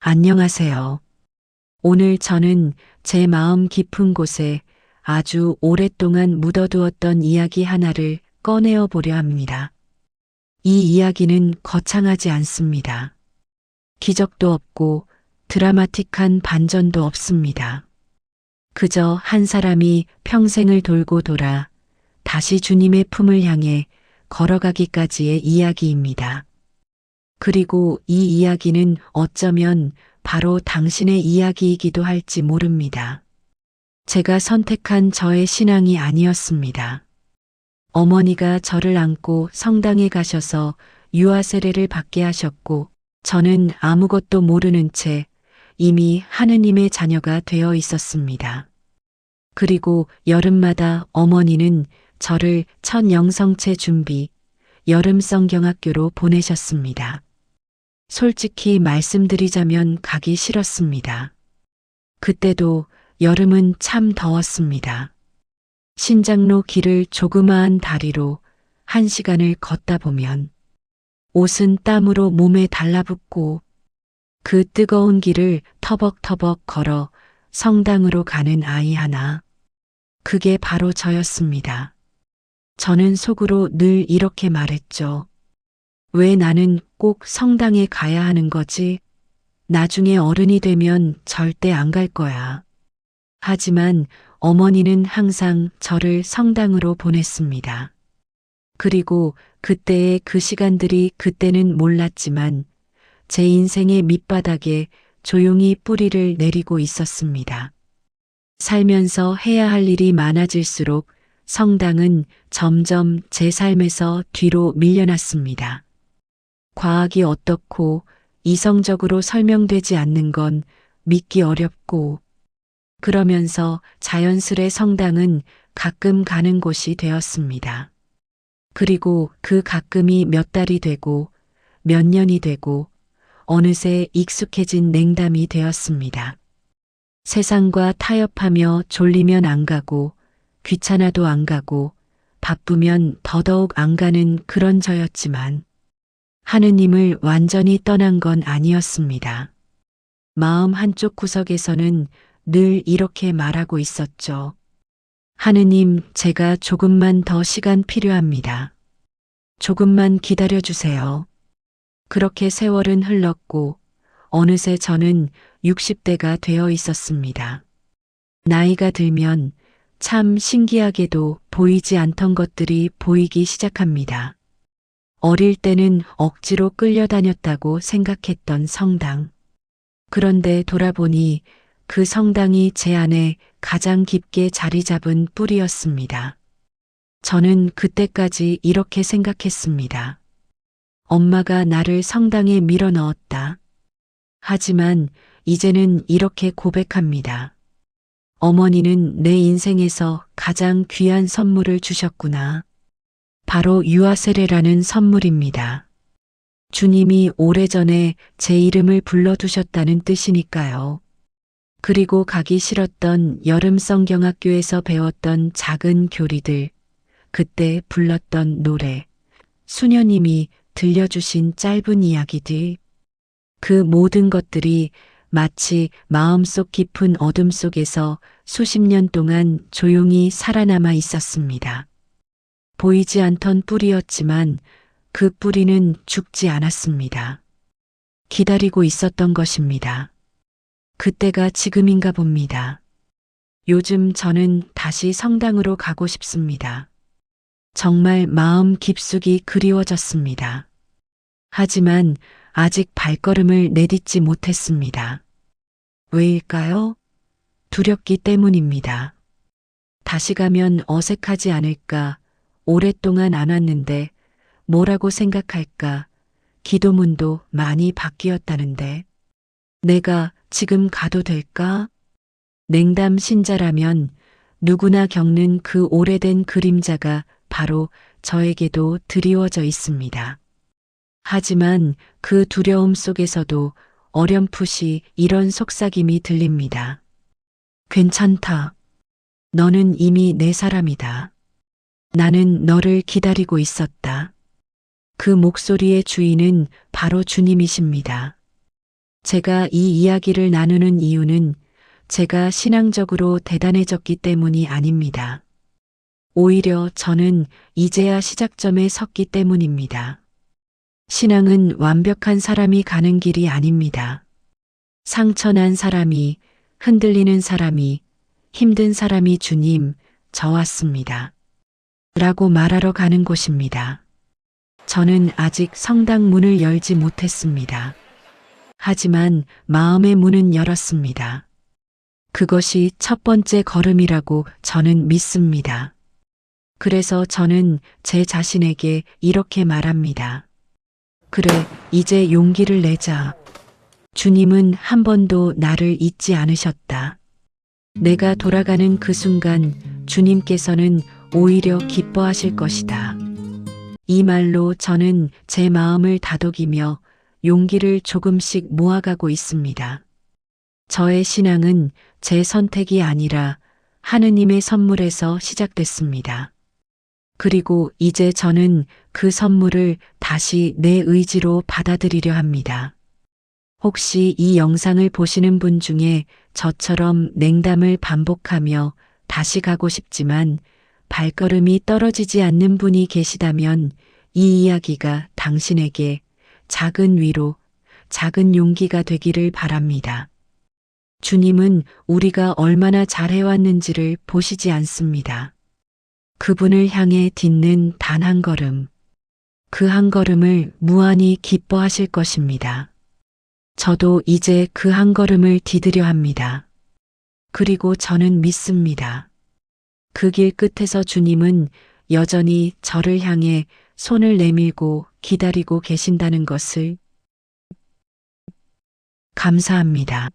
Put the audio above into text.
안녕하세요. 오늘 저는 제 마음 깊은 곳에 아주 오랫동안 묻어두었던 이야기 하나를 꺼내어 보려 합니다. 이 이야기는 거창하지 않습니다. 기적도 없고 드라마틱한 반전도 없습니다. 그저 한 사람이 평생을 돌고 돌아 다시 주님의 품을 향해 걸어가기까지의 이야기입니다. 그리고 이 이야기는 어쩌면 바로 당신의 이야기이기도 할지 모릅니다. 제가 선택한 저의 신앙이 아니었습니다. 어머니가 저를 안고 성당에 가셔서 유아 세례를 받게 하셨고, 저는 아무것도 모르는 채 이미 하느님의 자녀가 되어 있었습니다. 그리고 여름마다 어머니는 저를 첫 영성체 준비, 여름 성경학교로 보내셨습니다. 솔직히 말씀드리자면 가기 싫었습니다. 그때도 여름은 참 더웠습니다. 신장로 길을 조그마한 다리로 1시간을 걷다 보면 옷은 땀으로 몸에 달라붙고 그 뜨거운 길을 터벅터벅 걸어 성당으로 가는 아이 하나. 그게 바로 저였습니다. 저는 속으로 늘 이렇게 말했죠. 왜 나는 꼭 성당에 가야 하는 거지? 나중에 어른이 되면 절대 안 갈 거야. 하지만 어머니는 항상 저를 성당으로 보냈습니다. 그리고 그때의 그 시간들이 그때는 몰랐지만 제 인생의 밑바닥에 조용히 뿌리를 내리고 있었습니다. 살면서 해야 할 일이 많아질수록 성당은 점점 제 삶에서 뒤로 밀려났습니다. 과학이 어떻고 이성적으로 설명되지 않는 건 믿기 어렵고, 그러면서 자연스레 성당은 가끔 가는 곳이 되었습니다. 그리고 그 가끔이 몇 달이 되고 몇 년이 되고 어느새 익숙해진 냉담이 되었습니다. 세상과 타협하며 졸리면 안 가고 귀찮아도 안 가고 바쁘면 더더욱 안 가는 그런 저였지만 하느님을 완전히 떠난 건 아니었습니다. 마음 한쪽 구석에서는 늘 이렇게 말하고 있었죠. 하느님, 제가 조금만 더 시간 필요합니다. 조금만 기다려 주세요. 그렇게 세월은 흘렀고 어느새 저는 60대가 되어 있었습니다. 나이가 들면 참 신기하게도 보이지 않던 것들이 보이기 시작합니다. 어릴 때는 억지로 끌려다녔다고 생각했던 성당. 그런데 돌아보니 그 성당이 제 안에 가장 깊게 자리 잡은 뿌리였습니다. 저는 그때까지 이렇게 생각했습니다. 엄마가 나를 성당에 밀어 넣었다. 하지만 이제는 이렇게 고백합니다. 어머니는 내 인생에서 가장 귀한 선물을 주셨구나. 바로 유아 세례라는 선물입니다. 주님이 오래전에 제 이름을 불러두셨다는 뜻이니까요. 그리고 가기 싫었던 여름 성경학교에서 배웠던 작은 교리들, 그때 불렀던 노래, 수녀님이 들려주신 짧은 이야기들, 그 모든 것들이 마치 마음속 깊은 어둠 속에서 수십 년 동안 조용히 살아남아 있었습니다. 보이지 않던 뿌리였지만 그 뿌리는 죽지 않았습니다. 기다리고 있었던 것입니다. 그때가 지금인가 봅니다. 요즘 저는 다시 성당으로 가고 싶습니다. 정말 마음 깊숙이 그리워졌습니다. 하지만 아직 발걸음을 내딛지 못했습니다. 왜일까요? 두렵기 때문입니다. 다시 가면 어색하지 않을까, 오랫동안 안 왔는데 뭐라고 생각할까, 기도문도 많이 바뀌었다는데 내가 지금 가도 될까? 냉담 신자라면 누구나 겪는 그 오래된 그림자가 바로 저에게도 드리워져 있습니다. 하지만 그 두려움 속에서도 어렴풋이 이런 속삭임이 들립니다. 괜찮다. 너는 이미 내 사람이다. 나는 너를 기다리고 있었다. 그 목소리의 주인은 바로 주님이십니다. 제가 이 이야기를 나누는 이유는 제가 신앙적으로 대단해졌기 때문이 아닙니다. 오히려 저는 이제야 시작점에 섰기 때문입니다. 신앙은 완벽한 사람이 가는 길이 아닙니다. 상처난 사람이, 흔들리는 사람이, 힘든 사람이 주님, 저 왔습니다. 라고 말하러 가는 곳입니다. 저는 아직 성당 문을 열지 못했습니다. 하지만 마음의 문은 열었습니다. 그것이 첫 번째 걸음이라고 저는 믿습니다. 그래서 저는 제 자신에게 이렇게 말합니다. 그래, 이제 용기를 내자. 주님은 한 번도 나를 잊지 않으셨다. 내가 돌아가는 그 순간 주님께서는 오히려 기뻐하실 것이다. 이 말로 저는 제 마음을 다독이며 용기를 조금씩 모아가고 있습니다. 저의 신앙은 제 선택이 아니라 하느님의 선물에서 시작됐습니다. 그리고 이제 저는 그 선물을 다시 내 의지로 받아들이려 합니다. 혹시 이 영상을 보시는 분 중에 저처럼 냉담을 반복하며 다시 가고 싶지만 발걸음이 떨어지지 않는 분이 계시다면 이 이야기가 당신에게 작은 위로, 작은 용기가 되기를 바랍니다. 주님은 우리가 얼마나 잘해왔는지를 보시지 않습니다. 그분을 향해 딛는 단 한 걸음, 그 한 걸음을 무한히 기뻐하실 것입니다. 저도 이제 그 한 걸음을 디디려 합니다. 그리고 저는 믿습니다. 그 길 끝에서 주님은 여전히 저를 향해 손을 내밀고 기다리고 계신다는 것을 감사합니다.